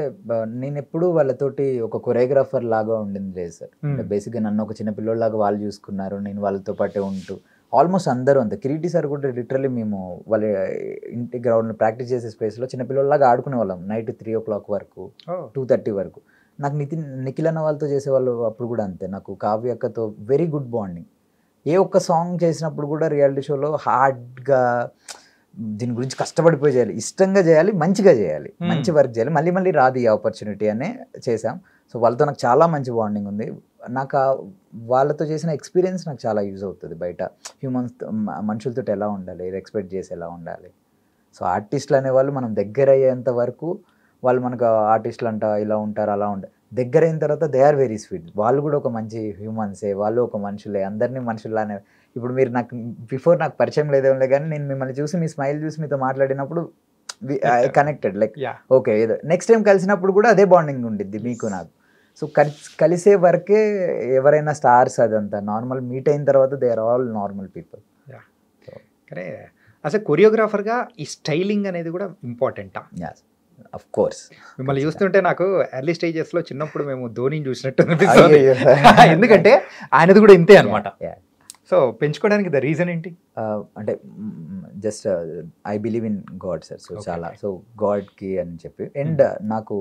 నేను ఎప్పుడు వాళ్ళతోటి ఒక కొరియోగ్రాఫర్ లాగా ఉండింది లేదు సార్. అంటే బేసిక్గా నన్ను ఒక చిన్న పిల్లోళ్ళలాగా వాళ్ళు చూసుకున్నారు, నేను వాళ్ళతో పాటే ఉంటూ ఆల్మోస్ట్ అందరూ అంతే. కిరీటి సార్ కూడా లిటరల్లీ మేము వాళ్ళ ఇంటి గ్రౌండ్లో ప్రాక్టీస్ చేసే స్పేస్లో చిన్నపిల్లలాగా ఆడుకునే వాళ్ళం. నైట్ 3 o'clock వరకు, 2:30 వరకు. నాకు నిఖిల్ అన్న వాళ్ళతో చేసేవాళ్ళు అప్పుడు కూడా అంతే. నాకు కావ్య అక్కతో వెరీ గుడ్ బాండింగ్. ఏ ఒక్క సాంగ్ చేసినప్పుడు కూడా రియాలిటీ షోలో హార్డ్గా దీని గురించి కష్టపడిపోయి చేయాలి, ఇష్టంగా చేయాలి, మంచిగా చేయాలి, మంచి వర్క్ చేయాలి, మళ్ళీ మళ్ళీ రాదు ఈ ఆపర్చునిటీ అనే చేసాం. సో వాళ్ళతో నాకు చాలా మంచి బాండింగ్ ఉంది. నాకు వాళ్ళతో చేసిన ఎక్స్పీరియన్స్ నాకు చాలా యూజ్ అవుతుంది. బయట మనుషులతో ఎలా ఉండాలి, ఏది ఎక్స్పెక్ట్ చేసి ఎలా ఉండాలి. సో ఆర్టిస్టులు అనేవాళ్ళు మనం దగ్గర అయ్యేంత వరకు వాళ్ళు మనకు ఆర్టిస్టులు అంట ఇలా ఉంటారు అలా ఉంటారు. దగ్గర అయిన తర్వాత దే ఆర్ వెరీ స్వీట్. వాళ్ళు కూడా ఒక మంచి హ్యూమన్సే, వాళ్ళు ఒక మనుషులే, అందరినీ మనుషుల్లానే. ఇప్పుడు మీరు నాకు నాకు పరిచయం లేదేమో కానీ నేను మిమ్మల్ని చూసి మీ స్మైల్ చూసి మీతో మాట్లాడినప్పుడు కనెక్టెడ్, లైక్ ఓకే ఏదో నెక్స్ట్ టైం కలిసినప్పుడు కూడా అదే బాండింగ్ ఉండిద్ది మీకు నాకు. సో కలిసే వరకే ఎవరైనా స్టార్స్, అదంతా నార్మల్. మీట్ అయిన తర్వాత they are all normal people. కానీ అసలు కొరియోగ్రాఫర్గా ఈ స్టైలింగ్ అనేది కూడా ఇంపార్టెంటా? Of course. మిమ్మల్ని చూస్తుంటే నాకు ఎర్లీ స్టేజెస్లో చిన్నప్పుడు మేము ధోనిని చూసినట్టు ఎందుకంటే ఆయనది కూడా ఇంతే అనమాట. సో పెంచుకోవడానికి ద రీజన్ ఏంటి? అంటే just I believe in God sir. So చాలా, సో గాడ్కి అని చెప్పి. అండ్ నాకు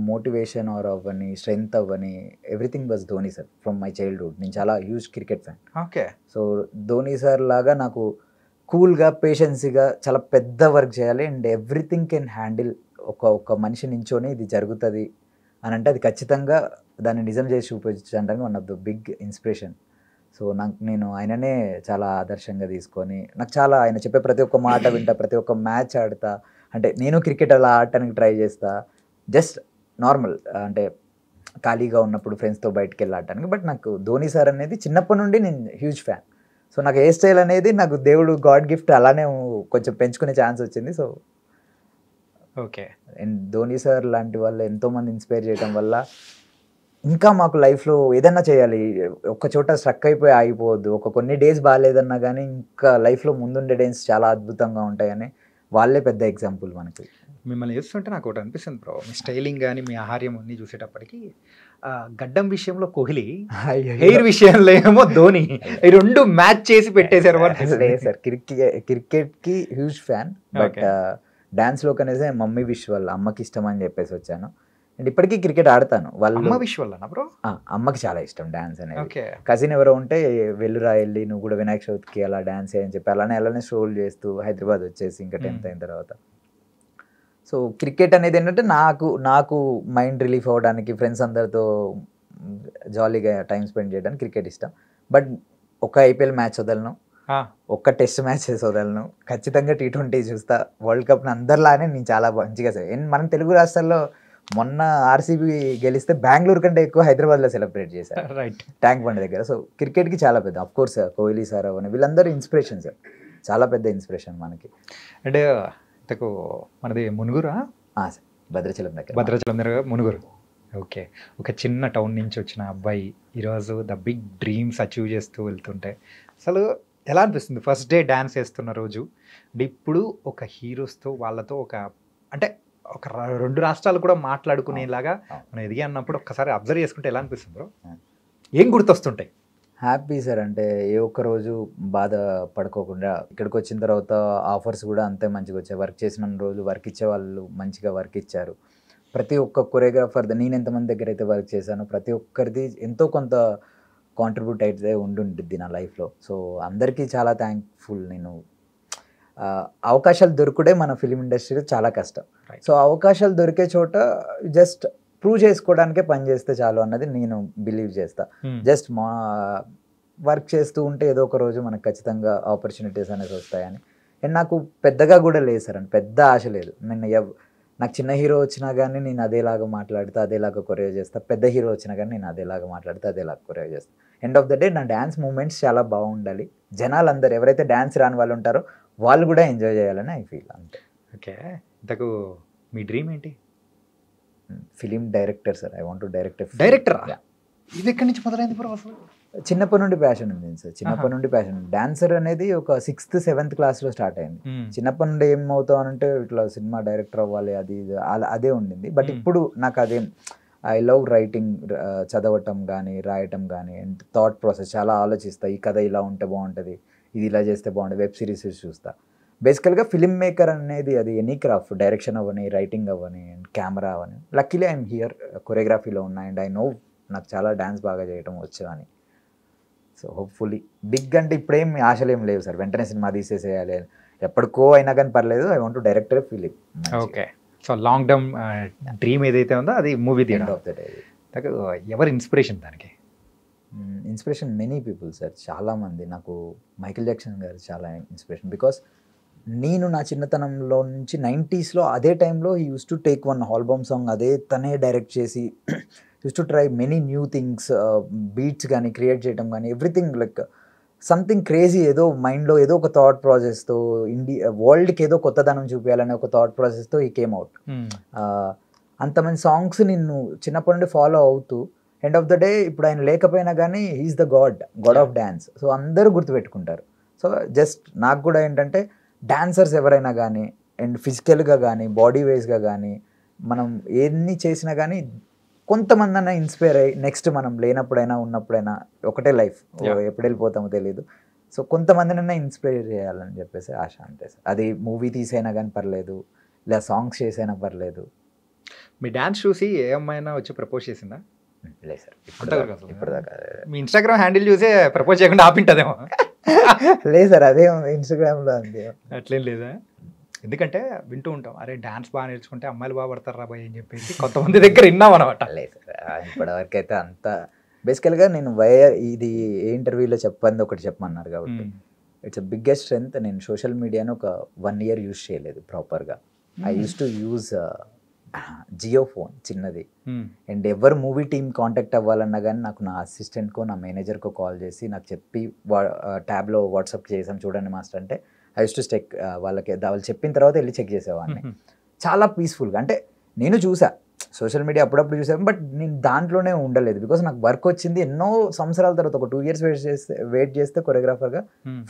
మోటివేషన్ ఆర్ అవ్వని, స్ట్రెంగ్త్ అవ్వని, everything was Dhoni sir from my childhood. నేను చాలా huge cricket fan. Okay. So Dhoni sir లాగా నాకు కూల్గా, పేషెన్సీగా చాలా పెద్ద వర్క్ చేయాలి అండ్ ఎవ్రీథింగ్ కెన్ హ్యాండిల్. ఒక మనిషి నించోని ఇది జరుగుతుంది అని అంటే అది ఖచ్చితంగా దాన్ని నిజం చేసి చూపించడానికి one of the big inspiration. So నేను ఆయననే చాలా ఆదర్శంగా తీసుకొని, నాకు చాలా ఆయన చెప్పే ప్రతి ఒక్క మాట వింటా, ప్రతి ఒక్క మ్యాచ్ ఆడతా. అంటే నేను క్రికెట్ అలా ఆడటానికి ట్రై చేస్తా, జస్ట్ నార్మల్ అంటే ఖాళీగా ఉన్నప్పుడు ఫ్రెండ్స్తో బయటకు వెళ్ళి ఆడటానికి. బట్ నాకు ధోని సార్ అనేది చిన్నప్పటి నుండి నేను హ్యూజ్ ఫ్యాన్. సో నాకు ఏ స్టైల్ అనేది నాకు దేవుడు గాడ్ గిఫ్ట్ అలానే కొంచెం పెంచుకునే ఛాన్స్ వచ్చింది. So okay. And Dhoni sir లాంటి వాళ్ళు ఎంతోమంది ఇన్స్పైర్ చేయడం వల్ల ఇంకా మాకు లైఫ్లో ఏదన్నా చేయాలి, ఒక్క చోట స్ట్రక్ అయిపోయి ఆగిపోవద్దు. కొన్ని డేస్ బాగాలేదన్నా కానీ ఇంకా లైఫ్లో ముందుండే డేస్ చాలా అద్భుతంగా ఉంటాయని వాళ్ళే పెద్ద ఎగ్జాంపుల్ మనకి. మిమ్మల్ని చూస్తుంటే నాకు ఒకటి అనిపిస్తుంది బ్రో, మీ స్టైలింగ్ కానీ మీ ఆహార్యం అన్నీ చూసేటప్పటికి గడ్డం విషయంలో కోహ్లీ, హెయిర్ విషయంలో ఏమో ధోని, ఈ రెండు మ్యాచ్ చేసి పెట్టేశారు. సార్ క్రికెట్ కి హ్యూజ్ ఫ్యాన్, బట్ డాన్స్ లో కనేసి మమ్మీ విష్ వాళ్ళ అమ్మకి ఇష్టం అని చెప్పేసి వచ్చాను. అండ్ ఇప్పటికీ క్రికెట్ ఆడతాను. వాళ్ళు విష్ వల్ల బ్రో అమ్మకి చాలా ఇష్టం డాన్స్ అనేది. ఓకే. కజిన్ ఎవరో ఉంటే వెళ్ళురా వెళ్ళి నువ్వు కూడా వినాయక చవితికి అలా డాన్స్ అని చెప్పి అలానే షోలు చేస్తూ హైదరాబాద్ వచ్చేసి ఇంకా 10th అయిన తర్వాత. సో క్రికెట్ అనేది ఏంటంటే నాకు మైండ్ రిలీఫ్ అవ్వడానికి, ఫ్రెండ్స్ అందరితో జాలీగా టైం స్పెండ్ చేయడానికి క్రికెట్ ఇష్టం. బట్ ఒక ఐపీఎల్ మ్యాచ్ వదలను, ఒక్క టెస్ట్ మ్యాచెస్ వదలను, ఖచ్చితంగా T20 చూస్తా. వరల్డ్ కప్ని అందరిలానే నేను చాలా మంచిగా మనం తెలుగు రాష్ట్రాల్లో మొన్న ఆర్సీబీ గెలిస్తే బెంగళూరు కంటే ఎక్కువ హైదరాబాద్లో సెలబ్రేట్ చేశారు, రైట్, ట్యాంక్ బండ్ దగ్గర. సో క్రికెట్కి చాలా పెద్ద, అఫ్ కోర్స్ కోహ్లీ సార్ అవన్నీ వీళ్ళందరూ ఇన్స్పిరేషన్ సార్, చాలా పెద్ద ఇన్స్పిరేషన్ మనకి. అంటే మనది మునుగురా? సార్ భద్రాచలం దగ్గర మునుగురు. ఓకే. ఒక చిన్న టౌన్ నుంచి వచ్చిన అబ్బాయి ఈరోజు ద బిగ్ డ్రీమ్స్ అచీవ్ చేస్తూ వెళ్తుంటే అసలు ఎలా అనిపిస్తుంది? ఫస్ట్ డే డ్యాన్స్ వేస్తున్న రోజు, ఇప్పుడు ఒక హీరోస్తో వాళ్ళతో అంటే ఒక 2 రాష్ట్రాలు కూడా మాట్లాడుకునేలాగా మనం ఎదిగి అన్నప్పుడు ఒక్కసారి అబ్జర్వ్ చేసుకుంటే ఎలా అనిపిస్తుంది బ్రో? ఏం గుర్తొస్తుంటాయి? హ్యాపీ సార్, అంటే ఏ ఒక్క రోజు బాధ పడుకోకుండా ఇక్కడికి వచ్చిన తర్వాత ఆఫర్స్ కూడా అంతే మంచిగా వచ్చాయి. వర్క్ చేసిన రోజు వర్క్ ఇచ్చే వాళ్ళు మంచిగా వర్క్ ఇచ్చారు. ప్రతి ఒక్క కొరియోగ్రాఫర్, నేను ఎంతమంది దగ్గర అయితే వర్క్ చేశానో ప్రతి ఒక్కరిది ఎంతో కొంత కాంట్రిబ్యూట్ అయితే ఉండుంటుంది నా లైఫ్లో. సో అందరికీ చాలా థ్యాంక్ఫుల్. నేను అవకాశాలు దొరుకుడే మన ఫిలిం ఇండస్ట్రీలో చాలా కష్టం. సో అవకాశాలు దొరికే చోట జస్ట్ ప్రూవ్ చేసుకోవడానికే పని చేస్తే చాలు అన్నది నేను బిలీవ్ చేస్తా. జస్ట్ మా వర్క్ చేస్తూ ఉంటే ఏదో ఒక రోజు మనకు ఖచ్చితంగా ఆపర్చునిటీస్ అనేది వస్తాయని. అండ్ నాకు పెద్దగా కూడా లేదు సార్, అని పెద్ద ఆశ లేదు. నాకు చిన్న హీరో వచ్చినా కానీ నేను అదేలాగా మాట్లాడితే అదేలాగా కొరియో చేస్తా, పెద్ద హీరో వచ్చినా కానీ నేను అదేలాగా మాట్లాడితే అదేలాగా కొరియో చేస్తా. ఎండ్ ఆఫ్ ద డే నా డ్యాన్స్ మూమెంట్స్ చాలా బాగుండాలి, జనాలు అందరు ఎవరైతే డ్యాన్స్ రాని వాళ్ళు ఉంటారో వాళ్ళు కూడా ఎంజాయ్ చేయాలని ఐ ఫీల్, అంతే. ఓకే. ఇంతకు మీ డ్రీమ్ ఏంటి? Film director sir. I want to direct. Director? ఇది ఎక్కడి నుంచి మొదలైంది బ్రో అసలు? చిన్నప్పటి నుండి ప్యాషన్ ఉంది సార్, చిన్నప్పటి నుండి ప్యాషన్. డాన్సర్ అనేది ఒక 6th 7th క్లాస్లో స్టార్ట్ అయింది. చిన్నప్పటి నుండి ఏమవుతావు అంటే ఇట్లా సినిమా డైరెక్టర్ అవ్వాలి అది అదే ఉండింది. బట్ ఇప్పుడు నాకు అదేం, ఐ లవ్ రైటింగ్, చదవటం కానీ రాయటం కానీ, అండ్ థాట్ ప్రాసెస్ చాలా ఆలోచిస్తా. ఈ కథ ఇలా ఉంటే బాగుంటుంది, ఇది ఇలా చేస్తే బాగుంటుంది, వెబ్ సిరీస్ చూస్తా. బేసికల్గా ఫిలిం మేకర్ అనేది అది ఎనీ క్రాఫ్ట్, డైరెక్షన్ అవ్వని, రైటింగ్ అవ్వని, అండ్ కెమెరా అవ్వని. లక్కీలీ ఐఎమ్ హియర్, కొరియోగ్రఫీలో ఉన్నా, అండ్ ఐ నో నాకు చాలా డ్యాన్స్ బాగా చేయడం వచ్చు అని. సో హోప్ఫుల్లీ బిగ్ అంటే ఇప్పుడేం ఆశలు ఏం లేవు సార్, వెంటనే సినిమా తీసేసేయాలి, ఎప్పటికో అయినా కానీ పర్లేదు. I want to director film. Okay. So long term dream ఏదైతే ఉందో అది మూవీ తీయడం. Of the day. ఎవరి ఇన్స్పిరేషన్ దానికి? ఇన్స్పిరేషన్ మెనీ పీపుల్ సార్, చాలామంది. నాకు మైకేల్ జాక్సన్ గారు చాలా ఇన్స్పిరేషన్. బికాస్ నేను నా చిన్నతనంలో నుంచి 90sలో అదే టైంలో he use to take one album song, అదే తనే డైరెక్ట్ చేసి use to try many new things, beats కానీ క్రియేట్ చేయడం కానీ, ఎవ్రీథింగ్ లైక్ సంథింగ్ క్రేజీ. ఏదో మైండ్లో ఏదో ఒక థాట్ ప్రాసెస్తో వరల్డ్కి ఏదో కొత్తదనం చూపించాలనే ఒక థాట్ ప్రాసెస్తో ఈ కేమ్ అవుట్. అంతమంది సాంగ్స్ నిన్ను చిన్నప్పటి నుండి ఫాలో అవుతూ ఎండ్ ఆఫ్ ద డే ఇప్పుడు ఆయన లేకపోయినా కానీ he is the god of dance. So అందరూ గుర్తుపెట్టుకుంటారు. సో జస్ట్ నాకు కూడా ఏంటంటే డాన్సర్స్ ఎవరైనా కానీ, అండ్ ఫిజికల్గా కానీ, బాడీ వైజ్గా కానీ, మనం ఎన్ని చేసినా కానీ కొంతమంది అన్న ఇన్స్పైర్ అయ్యి నెక్స్ట్ మనం లేనప్పుడైనా ఉన్నప్పుడైనా ఒకటే లైఫ్, ఎప్పుడు వెళ్ళిపోతామో తెలియదు. సో కొంతమందినైనా ఇన్స్పైర్ చేయాలని చెప్పేసి ఆశ, అంతే సార్. అది మూవీ తీసైనా కానీ పర్లేదు, లేదా సాంగ్స్ చేసైనా పర్లేదు. మీ డాన్స్ చూసి ఏ అమ్మాయినా వచ్చి ప్రపోజ్ చేసిందా? లేదు సార్, ఇప్పటిదాకా. మీ ఇన్స్టాగ్రామ్ హ్యాండిల్ చూసే ప్రపోజ్ చేయకుండా ఆపింటదేమో. లేదు సార్, అదే ఇన్స్టాగ్రామ్లో అంతే. అట్లేం లేదా? ఎందుకంటే వింటూ ఉంటాం, అరే డాన్స్ బాగా నేర్చుకుంటే అమ్మాయిలు బాగా పడతారు రాబాయ్ అని చెప్పేసి కొంతమంది దగ్గర విన్నాం అనమాట. లేదు సార్, ఇప్పటివరకు అయితే అంత బేసికల్గా నేను ఇది ఏ ఇంటర్వ్యూలో చెప్పంది ఒకటి చెప్పమన్నారు కాబట్టి ఇట్స్ బిగ్గెస్ట్ స్ట్రెంగ్త్. నేను సోషల్ మీడియాను ఒక 1 year యూజ్ చేయలేదు ప్రాపర్గా. I use to use Jio phone చిన్నది. అండ్ ఎవరు మూవీ టీమ్ కాంటాక్ట్ అవ్వాలన్నా కానీ నాకు నా అసిస్టెంట్కో నా మేనేజర్కో కాల్ చేసి నాకు చెప్పి ట్యాబ్లో వాట్సాప్ చేసాం చూడండి మాస్టర్ అంటే ఐ యూస్ టు చెక్, వాళ్ళకి వాళ్ళు చెప్పిన తర్వాత వెళ్ళి చెక్ చేసేవాడిని. చాలా పీస్ఫుల్గా. అంటే నేను చూసా సోషల్ మీడియా అప్పుడప్పుడు చూసాను, బట్ నేను దాంట్లోనే ఉండలేదు. బికాస్ నాకు వర్క్ వచ్చింది ఎన్నో సంవత్సరాల తర్వాత, ఒక 2 years వెయిట్ చేస్తే కొరియోగ్రాఫర్గా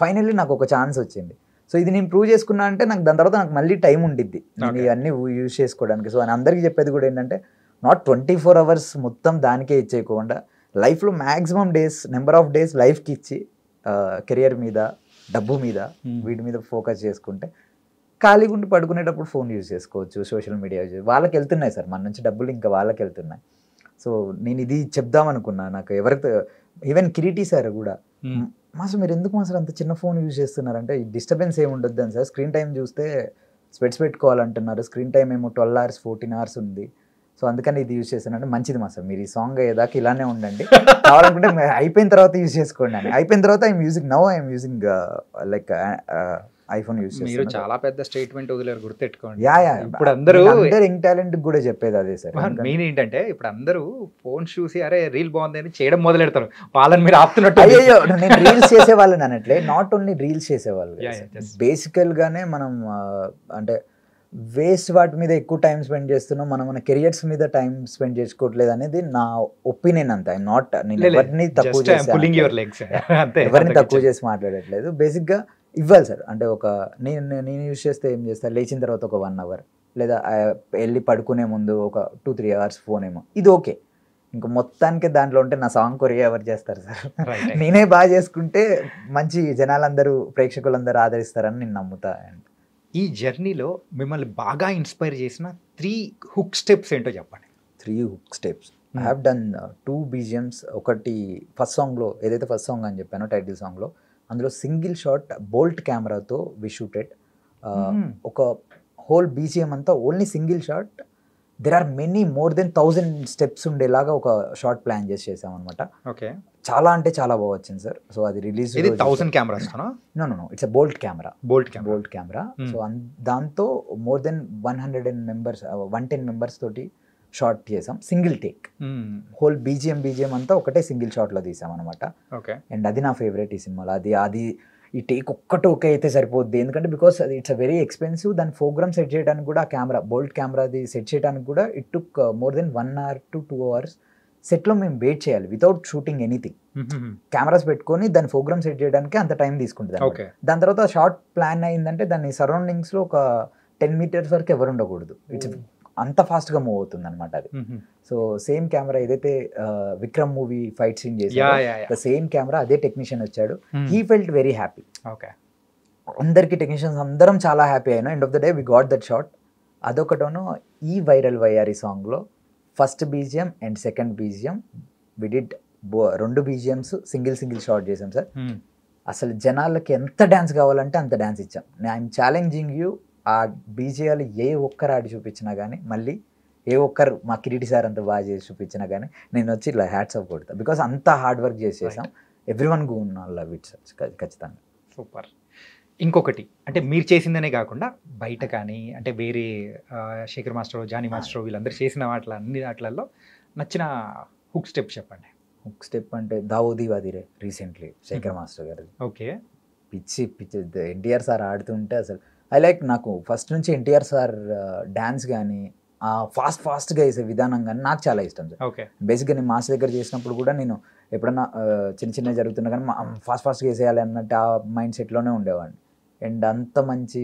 ఫైనల్లీ నాకు ఒక ఛాన్స్ వచ్చింది. సో ఇది నేను ప్రూవ్ చేసుకున్నా అంటే నాకు దాని తర్వాత నాకు మళ్ళీ టైం ఉండిద్ది నేను ఇవన్నీ యూజ్ చేసుకోవడానికి. సో అని అందరికీ చెప్పేది కూడా ఏంటంటే నాట్ 24 hours మొత్తం దానికే ఇచ్చేయకుండా లైఫ్లో maximum days number of days లైఫ్కి ఇచ్చి కెరియర్ మీద డబ్బు మీద వీటి మీద ఫోకస్ చేసుకుంటే ఖాళీగా ఉండి పడుకునేటప్పుడు ఫోన్ యూజ్ చేసుకోవచ్చు, సోషల్ మీడియా యూజ్ వాళ్ళకి వెళ్తున్నాయి సార్, మన నుంచి డబ్బులు ఇంకా వాళ్ళకి వెళ్తున్నాయి. సో నేను ఇది చెప్దాం అనుకున్నా. నాకు ఎవరికి ఈవెన్ కిరీటి సార్ కూడా మాస్టర్ మీరు ఎందుకు మాస్టర్ అంత చిన్న ఫోన్ యూజ్ చేస్తున్నారంటే ఈ డిస్టర్బెన్స్ ఏమి ఉండొద్దు అని సార్. స్క్రీన్ టైం చూస్తే స్పెట్స్ పెట్టుకోవాలంటున్నారు, స్క్రీన్ టైం ఏమో 12 hours 14 hours ఉంది. సో అందుకని ఇది యూజ్ చేస్తానంటే మంచిది మాస్టర్, మీరు ఈ సాంగ్ అయ్యేదాకా ఇలానే ఉండండి, కావాలనుకుంటే అయిపోయిన తర్వాత యూజ్ చేసుకోండి అని. అయిపోయిన తర్వాత I'm using like iPhone use చేస్తాను. మీరు చాలా పెద్ద స్టేట్మెంట్ వదిలేరు, గుర్తెట్టుకోండి. యా ఇప్పుడు అందరూ యంగ్ టాలెంట్ కూడా చెప్పేది అదే సార్. మెయిన్ ఏంటంటే ఇప్పుడు అందరూ ఫోన్ చూసి అరే రీల్ బాగుంది అని చేయడం మొదలెడతారు, వాళ్ళని మీరు ఆపుతున్నట్టు. అయ్యో నేను రీల్స్ చేసేవాళ్ళని అనట్లే, నాట్ ఓన్లీ రీల్స్ చేసేవాళ్ళు, బేసికల్ గానే మనం అంటే వేస్ట్ వాటి మీద ఎక్కువ టైం స్పెండ్ చేస్తున్నాం, మన కెరియర్స్ మీద టైం స్పెండ్ చేసుకోవట్లేదు అనేది నా ఒపీనియన్. అంతే. ఐఎమ్ నాట్, నేను ఎవరిని తక్కువ చేసి మాట్లాడట్లేదు. బేసిక్గా ఇవ్వాలి సార్. అంటే ఒక నేను యూజ్ చేస్తే ఏం చేస్తాను, లేచిన తర్వాత ఒక 1 hour లేదా వెళ్ళి పడుకునే ముందు ఒక 2-3 hours ఫోన్ ఏమో, ఇది ఓకే. ఇంకా మొత్తానికి దాంట్లో ఉంటే నా సాంగ్ కొరియా ఎవరు చేస్తారు సార్. నేనే బాగా చేసుకుంటే మంచి జనాలందరూ ప్రేక్షకులందరూ ఆదరిస్తారని నేను నమ్ముతా. ఈ జర్నీలో మిమ్మల్ని బాగా ఇన్స్పైర్ చేసిన 3 హుక్ స్టెప్స్ ఏంటో చెప్పండి. 3 hook steps. I have done 2 BGMs. ఒకటి ఫస్ట్ సాంగ్లో ఏదైతే ఫస్ట్ సాంగ్ అని చెప్పానో టైటిల్ సాంగ్లో, అందులో సింగిల్ షాట్ బోల్ట్ కెమెరాతో వి షూటెడ్. ఒక హోల్ BGM అంతా only single shot. There are many more than 1000 steps ఉండేలాగా ఒక షార్ట్ ప్లాన్ చేసాం అనమాట. ఓకే, చాలా అంటే చాలా బాగా వచ్చింది సార్. సో అది release 1000 cameras. No it's bolt camera. Bolt camera. So దాంతో మోర్ దెన్ 110 members తోటి షార్ట్ చేసాం, సింగిల్ టేక్. హోల్ BGM అంతా ఒకటే సింగిల్ షాట్లో తీసాం అనమాట. ఓకే, అండ్ అది నా ఫేవరెట్ ఈ సినిమాలో. అది ఈ టేక్ ఒక్కటి ఓకే అయితే సరిపోద్ది, ఎందుకంటే బికాస్ అది ఇట్స్ అ వెరీ ఎక్స్పెన్సివ్. దాని ప్రోగ్రామ్ సెట్ చేయడానికి కూడా కెమెరా బోల్ట్ కెమెరాది సెట్ చేయడానికి కూడా it took more than 1 hour to 2 hours. సెట్లో మేము వెయిట్ చేయాలి వితౌట్ షూటింగ్ ఎనీథింగ్. కెమెరాస్ పెట్టుకొని దాని ప్రోగ్రామ్ సెట్ చేయడానికి అంత టైం తీసుకుంటుంది. దాని తర్వాత షార్ట్ ప్లాన్ అయిందంటే దాని సరౌండింగ్స్లో ఒక 10 meters వరకు ఎవరు ఉండకూడదు. ఇట్స్ అంత ఫాస్ట్గా మూవ్ అవుతుంది అనమాట అది. సో సేమ్ కెమెరా ఏదైతే విక్రమ్ మూవీ ఫైట్ సీన్ చేసాడు, సేమ్ కెమెరా అదే టెక్నీషియన్ వచ్చాడు. He felt very happy. అందరికి టెక్నీషియన్స్ అందరం చాలా హ్యాపీ అయినా. End of the day we got that shot. అదొకటోను. ఈ వైరల్ వయ్యారి సాంగ్లో first BGM and second BGM we did 2 BGMs single shot చేసాం సార్. అసలు జనాలకి ఎంత డ్యాన్స్ కావాలంటే అంత డ్యాన్స్ ఇచ్చాం. ఐఎమ్ ఛాలెంజింగ్ యూ, ఆ BGMలు ఏ ఒక్కరు ఆడి చూపించినా కానీ, మళ్ళీ ఏ ఒక్కరు మా కిరీటి సార్ అంత బాగా చేసి చూపించినా కానీ నేను వచ్చి ఇలా హ్యాట్స్ ఆఫ్ కొడతా. బికాస్ అంత హార్డ్ వర్క్ చేసేసాం. Everyone go love it sir, ఖచ్చితంగా. సూపర్. ఇంకొకటి అంటే మీరు చేసిందనే కాకుండా బయట కానీ అంటే వేరే శేఖర్ మాస్టర్, జానీ మాస్టర్ వీళ్ళందరూ చేసిన అన్ని వాటిలలో నచ్చిన హుక్ స్టెప్ చెప్పండి. హుక్ స్టెప్ అంటే దావోదీ వాదిరే రీసెంట్లీ శేఖర్ మాస్టర్ గారు. ఓకే, పిచ్చి ఎన్టీఆర్ సార్ ఆడుతుంటే అసలు నాకు ఫస్ట్ నుంచి ఎన్టీఆర్ సార్ డ్యాన్స్ కానీ ఫాస్ట్గా వేసే విధానం కానీ నాకు చాలా ఇష్టం సార్. ఓకే, బేసిక్గా నేను మాస్ దగ్గర చేసినప్పుడు కూడా నేను ఎప్పుడన్నా చిన్న జరుగుతున్నా కానీ ఫాస్ట్గా వేసేయాలి అన్నట్టు ఆ మైండ్ సెట్లోనే ఉండేవాడిని. అండ్ అంత మంచి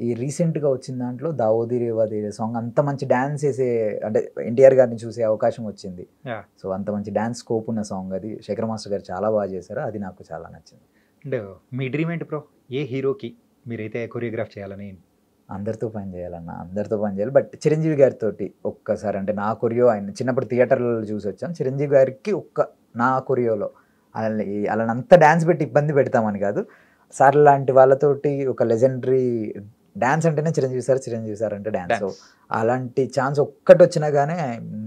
ఈ రీసెంట్గా వచ్చిన దాంట్లో దావోదీ రేవాది సాంగ్ అంత మంచి డ్యాన్స్ వేసే, అంటే ఎన్టీఆర్ గారిని చూసే అవకాశం వచ్చింది. సో అంత మంచి డ్యాన్స్ స్కోప్ ఉన్న సాంగ్ అది. శేఖర్ మాస్టర్ గారు చాలా బాగా చేశారు, అది నాకు చాలా నచ్చింది. అండ్ మీ డ్రీమ్ ఏంటి బ్రో? ఏ హీరోకి మీరైతే కొరియోగ్రాఫ్ చేయాలని? అందరితో పని చేయాలి. బట్ చిరంజీవి గారితో ఒక్కసారి, అంటే నా కొరియో ఆయన చిన్నప్పుడు థియేటర్లో చూసి వచ్చాం. చిరంజీవి గారికి నా కొరియోలో అలా అంత డ్యాన్స్ పెట్టి ఇబ్బంది పెడతామని కాదు, సార్ లాంటి వాళ్ళతోటి ఒక లెజెండరీ డ్యాన్స్ అంటేనే చిరంజీవి సార్ అంటే డ్యాన్స్. సో అలాంటి ఛాన్స్ ఒక్కటి వచ్చినా కానీ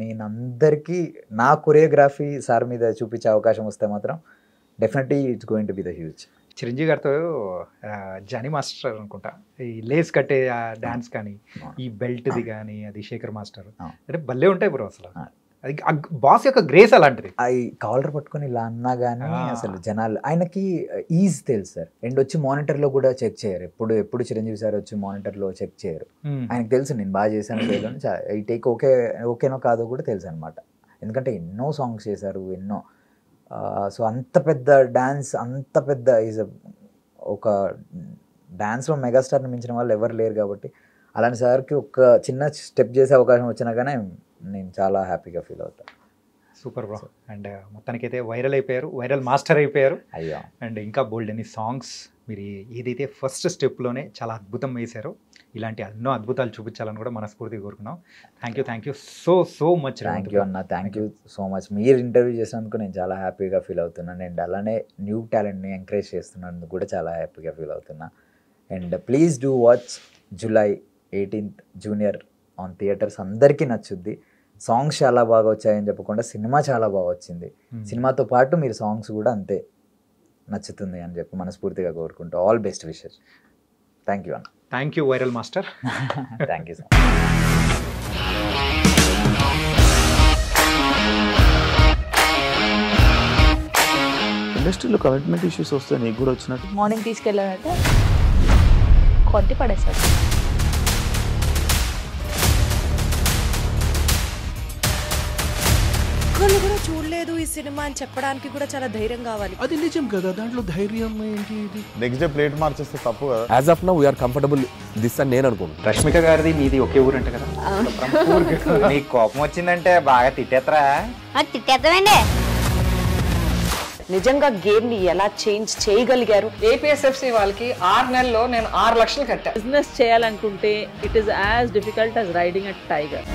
నేను అందరికీ నా కొరియోగ్రఫీ సార్ మీద చూపించే అవకాశం వస్తే మాత్రం definitely it's going to be the huge. Chiranjeevi గారితో జానీ మాస్టర్ అనుకుంటా ఈ లేస్ కట్టే డాన్స్ కానీ ఈ బెల్ట్ది కానీ అది శేఖర్ మాస్టర్ అంటే భలే ఉంటాయి బ్రో. అసలు అది బాస్ యొక్క గ్రేస్ అలాంటిది. అవి కాలర్ పట్టుకొని ఇలా అన్నా కానీ అసలు జనాలు ఆయనకి ఈజ్ తెలుసు సార్. అండ్ వచ్చి మానిటర్లో కూడా చెక్ చేయరు. ఎప్పుడు చిరంజీవి సార్ వచ్చి మానిటర్లో చెక్ చేయరు. ఆయనకు తెలుసు నేను బాగా చేశాను చేయలేను, ఈ టేక్ ఓకేనో కాదో కూడా తెలుసు అనమాట. ఎందుకంటే ఎన్నో సాంగ్స్ చేశారు, ఎన్నో. సో అంత పెద్ద డ్యాన్స్, అంత పెద్ద ఒక డ్యాన్స్లో మెగాస్టార్ని మించిన వాళ్ళు ఎవరు లేరు కాబట్టి అలాంటి సార్కి ఒక చిన్న స్టెప్ చేసే అవకాశం వచ్చినా కానీ నేను చాలా హ్యాపీగా ఫీల్ అవుతాను. Super bro. అండ్ మొత్తానికైతే వైరల్ అయిపోయారు, వైరల్ మాస్టర్ అయిపోయారు. అయ్యో. అండ్ ఇంకా బోల్డ్ అని సాంగ్స్ మీరు ఏదైతే ఫస్ట్ స్టెప్లోనే చాలా అద్భుతం వేశారో ఇలాంటి ఎన్నో అద్భుతాలు చూపించాలని కూడా మనస్ఫూర్తిగా కోరుకున్నాం. Thank you so much. Thank you అన్న, థ్యాంక్ యూ సో మచ్. మీరు ఇంటర్వ్యూ చేసినందుకు నేను చాలా హ్యాపీగా ఫీల్ అవుతున్నాను. అండ్ అలానే న్యూ టాలెంట్ని ఎంకరేజ్ చేస్తున్నందుకు కూడా చాలా హ్యాపీగా ఫీల్ అవుతున్నా. And please do watch July 18th junior on theatres. అందరికీ నచ్చుద్ది. సాంగ్స్ చాలా బాగా వచ్చాయని చెప్పకుండా సినిమా చాలా బాగా వచ్చింది. సినిమాతో పాటు మీరు సాంగ్స్ కూడా అంతే నచ్చుతుంది అని చెప్పి మనస్ఫూర్తిగా కోరుకుంటూ all best wishes. Thank you అన్న. Thank you viral master. Thank you so much. ఇండస్ట్రీలో కమిట్మెంట్ ఇష్యూస్ వస్తే నీకు కూడా వచ్చినట్టు? మార్నింగ్ తీసుకెళ్ళాడంటే కొట్టి పడేస్తాడు. ఒక్కళ్ళు కూడా చూడలేదు ఈ సినిమా అని చెప్పడానికి కూడా చాలా ధైర్యం కావాలి. అది నిజం కదా, దాంట్లో ధైర్యం ఏంటి? ఇది నెక్స్ట్ డే ప్లేట్ మార్చేస్తే తప్పు కదా. As of now we're comfortable this అని నేను అనుకుంటున్నాను. రష్మిక గారిది మీది ఒకే ఊరు అంట కదా? నీకు కోపం వచ్చిందంటే బాగా తిట్టేత్తరా? తిట్టేద్దామండి. నిజంగా గేమ్ ని ఎలా చేంజ్ చేయగలిగారు? ఏపీఎస్ఎఫ్సి వాళ్ళకి 6 నెలల్లో నేను 6 లక్షలు కట్టా. బిజినెస్ చేయాలనుకుంటే it is as difficult as riding a tiger.